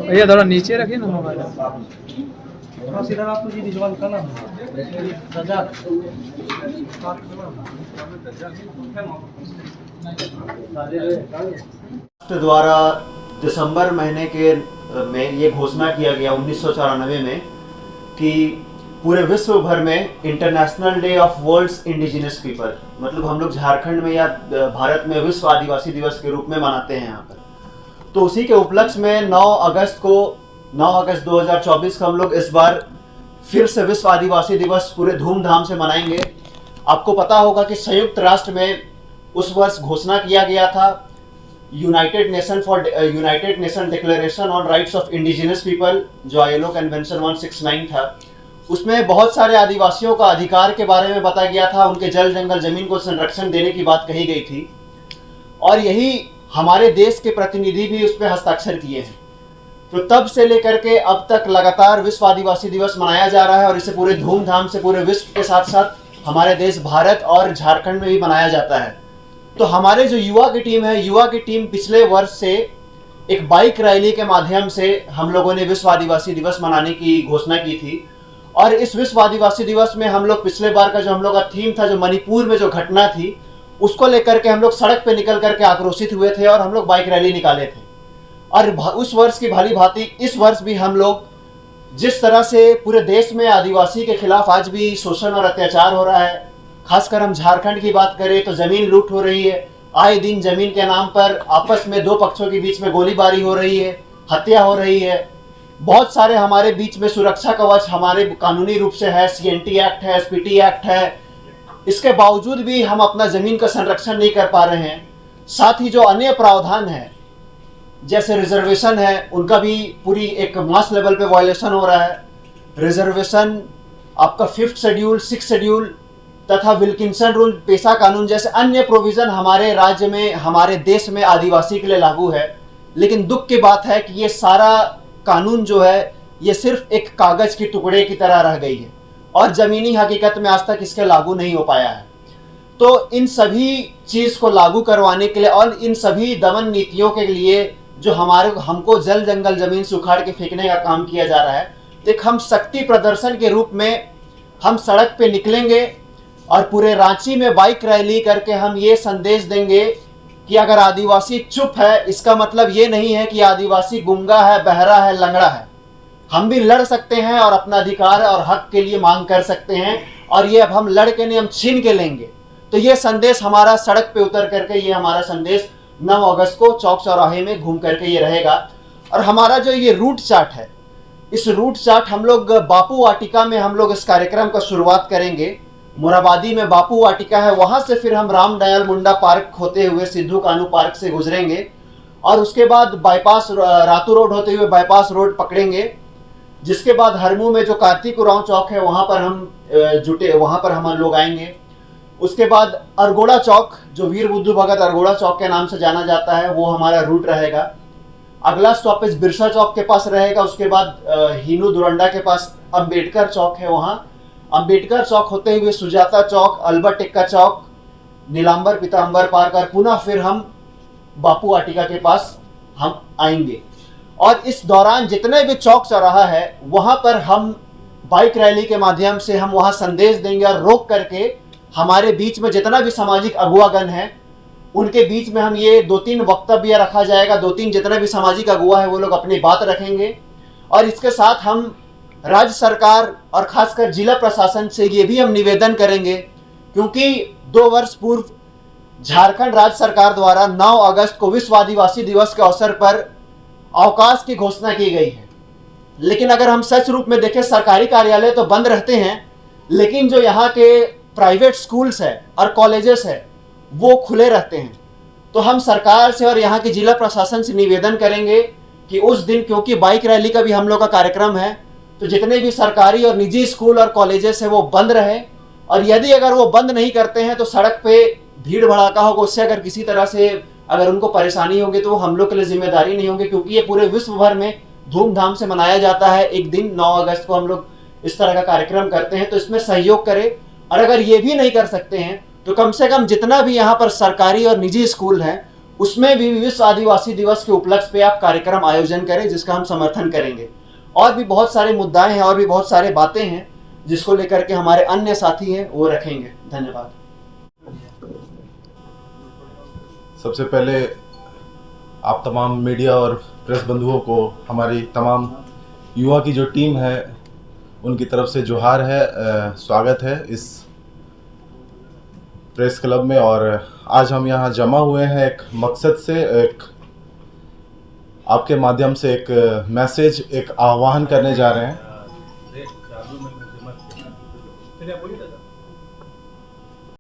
भैया थोड़ा नीचे रखिए ना मोबाइल। सीधा आपको जी रिजवान का नाम रजाक द्वारा दिसंबर महीने के में ये घोषणा किया गया 1994 में कि पूरे विश्व भर में international day of world's indigenous people, मतलब हम लोग झारखंड में या भारत में विश्व आदिवासी दिवस के रूप में मनाते हैं यहाँ पर। तो उसी के उपलक्ष्य में 9 अगस्त 2024 को हम लोग इस बार फिर से विश्व आदिवासी दिवस पूरे धूमधाम से मनाएंगे। आपको पता होगा कि संयुक्त राष्ट्र में उस वर्ष घोषणा किया गया था United nation declaration on rights of indigenous people, जो ILO कन्वेंशन 169 था। उसमें बहुत सारे आदिवासियों का अधिकार के बारे में बताया गया था, उनके जल जंगल जमीन को संरक्षण देने की बात कही गई थी, और यही हमारे देश के प्रतिनिधि भी उस पर हस्ताक्षर किए हैं। तो तब से लेकर के अब तक लगातार विश्व आदिवासी दिवस मनाया जा रहा है, और इसे पूरे धूमधाम से पूरे विश्व के साथ साथ हमारे देश भारत और झारखंड में भी मनाया जाता है। तो हमारे जो युवा की टीम पिछले वर्ष से एक बाइक रैली के माध्यम से हम लोगों ने विश्व आदिवासी दिवस मनाने की घोषणा की थी। और इस विश्व आदिवासी दिवस में हम लोग पिछले बार का जो हम लोग का थीम था, जो मणिपुर में जो घटना थी, उसको लेकर के हम लोग सड़क पे निकल करके आक्रोशित हुए थे और हम लोग बाइक रैली निकाले थे। और उस वर्ष की भांति भांति इस वर्ष भी हम लोग जिस तरह से पूरे देश में आदिवासी के खिलाफ आज भी शोषण और अत्याचार हो रहा है, खासकर हम झारखंड की बात करें तो जमीन लूट हो रही है, आए दिन जमीन के नाम पर आपस में दो पक्षों के बीच में गोलीबारी हो रही है, हत्या हो रही है। बहुत सारे हमारे बीच में सुरक्षा कवच हमारे कानूनी रूप से है, CNT एक्ट है, SPT एक्ट है, इसके बावजूद भी हम अपना जमीन का संरक्षण नहीं कर पा रहे हैं। साथ ही जो अन्य प्रावधान है जैसे रिजर्वेशन है, उनका भी पूरी एक मास लेवल पे वायलेशन हो रहा है। रिजर्वेशन, आपका 5th शेड्यूल, 6th शेड्यूल तथा विल्किंसन रूल, पेशा कानून जैसे अन्य प्रोविजन हमारे राज्य में, हमारे देश में आदिवासी के लिए लागू है। लेकिन दुख की बात है कि ये सारा कानून जो है ये सिर्फ एक कागज के टुकड़े की तरह रह गई है और ज़मीनी हकीकत में आज तक इसके लागू नहीं हो पाया है। तो इन सभी चीज़ को लागू करवाने के लिए और इन सभी दमन नीतियों के लिए जो हमको जल जंगल जमीन से उखाड़ के फेंकने का काम किया जा रहा है, एक हम शक्ति प्रदर्शन के रूप में हम सड़क पे निकलेंगे और पूरे रांची में बाइक रैली करके हम ये संदेश देंगे कि अगर आदिवासी चुप है, इसका मतलब ये नहीं है कि आदिवासी गूंगा है, बहरा है, लंगड़ा है। हम भी लड़ सकते हैं और अपना अधिकार और हक के लिए मांग कर सकते हैं, और ये अब हम लड़ के नहीं, हम छीन के लेंगे। तो ये संदेश हमारा सड़क पे उतर करके, ये हमारा संदेश 9 अगस्त को चौक चौराहे में घूम करके ये रहेगा। और हमारा जो ये रूट चार्ट है, इस रूट चार्ट हम लोग बापू वाटिका में हम लोग इस कार्यक्रम का शुरुआत करेंगे। मोराबादी में बापू वाटिका है, वहाँ से फिर हम राम दयाल मुंडा पार्क होते हुए सिद्धू कानू पार्क से गुजरेंगे और उसके बाद बाईपास रातू रोड होते हुए बाईपास रोड पकड़ेंगे। जिसके बाद हरमू में जो कार्तिक उरांव चौक है वहाँ पर हम लोग आएंगे। उसके बाद अरगोड़ा चौक, जो वीर बुद्धू भगत अरगोड़ा चौक के नाम से जाना जाता है, वो हमारा रूट रहेगा। अगला स्टॉपेज बिरसा चौक के पास रहेगा। उसके बाद हीनू दुरंडा के पास अम्बेडकर चौक है, वहाँ अम्बेडकर चौक होते हुए सुजाता चौक, अल्बर्ट टिक्का चौक, नीलांबर पीताम्बर पार्क और पुनः फिर हम बापू वाटिका के पास हम आएंगे। और इस दौरान जितने भी चौक चौराहा है वहाँ पर हम बाइक रैली के माध्यम से हम वहाँ संदेश देंगे और रोक करके हमारे बीच में जितना भी सामाजिक अगुवागण है उनके बीच में हम ये 2-3 वक्तव्य रखा जाएगा। 2-3 जितने भी सामाजिक अगुवा है वो लोग अपनी बात रखेंगे। और इसके साथ हम राज्य सरकार और खासकर जिला प्रशासन से ये भी हम निवेदन करेंगे, क्योंकि 2 वर्ष पूर्व झारखंड राज्य सरकार द्वारा 9 अगस्त को विश्व आदिवासी दिवस के अवसर पर अवकाश की घोषणा की गई है। लेकिन अगर हम सच रूप में देखें, सरकारी कार्यालय तो बंद रहते हैं, लेकिन जो यहाँ के प्राइवेट स्कूल्स है और कॉलेजेस है वो खुले रहते हैं। तो हम सरकार से और यहाँ के जिला प्रशासन से निवेदन करेंगे कि उस दिन, क्योंकि बाइक रैली का भी हम लोग का कार्यक्रम है, तो जितने भी सरकारी और निजी स्कूल और कॉलेजेस है वो बंद रहे। और यदि अगर वो बंद नहीं करते हैं तो सड़क पे भीड़ भड़ाका होगा, उससे अगर किसी तरह से अगर उनको परेशानी होगी तो वो हम लोग के लिए जिम्मेदारी नहीं होगी, क्योंकि ये पूरे विश्व भर में धूमधाम से मनाया जाता है। एक दिन 9 अगस्त को हम लोग इस तरह का कार्यक्रम करते हैं, तो इसमें सहयोग करें। और अगर ये भी नहीं कर सकते हैं तो कम से कम जितना भी यहाँ पर सरकारी और निजी स्कूल हैं उसमें भी विश्व आदिवासी दिवस के उपलक्ष्य पे आप कार्यक्रम आयोजन करें, जिसका हम समर्थन करेंगे। और भी बहुत सारे मुद्दाएं हैं और भी बहुत सारे बातें हैं जिसको लेकर के हमारे अन्य साथी हैं वो रखेंगे। धन्यवाद। सबसे पहले आप तमाम मीडिया और प्रेस बंधुओं को हमारी तमाम युवा की जो टीम है उनकी तरफ से जोहार है, स्वागत है इस प्रेस क्लब में। और आज हम यहाँ जमा हुए हैं एक मकसद से, एक आपके माध्यम से एक मैसेज, एक आह्वान करने जा रहे हैं।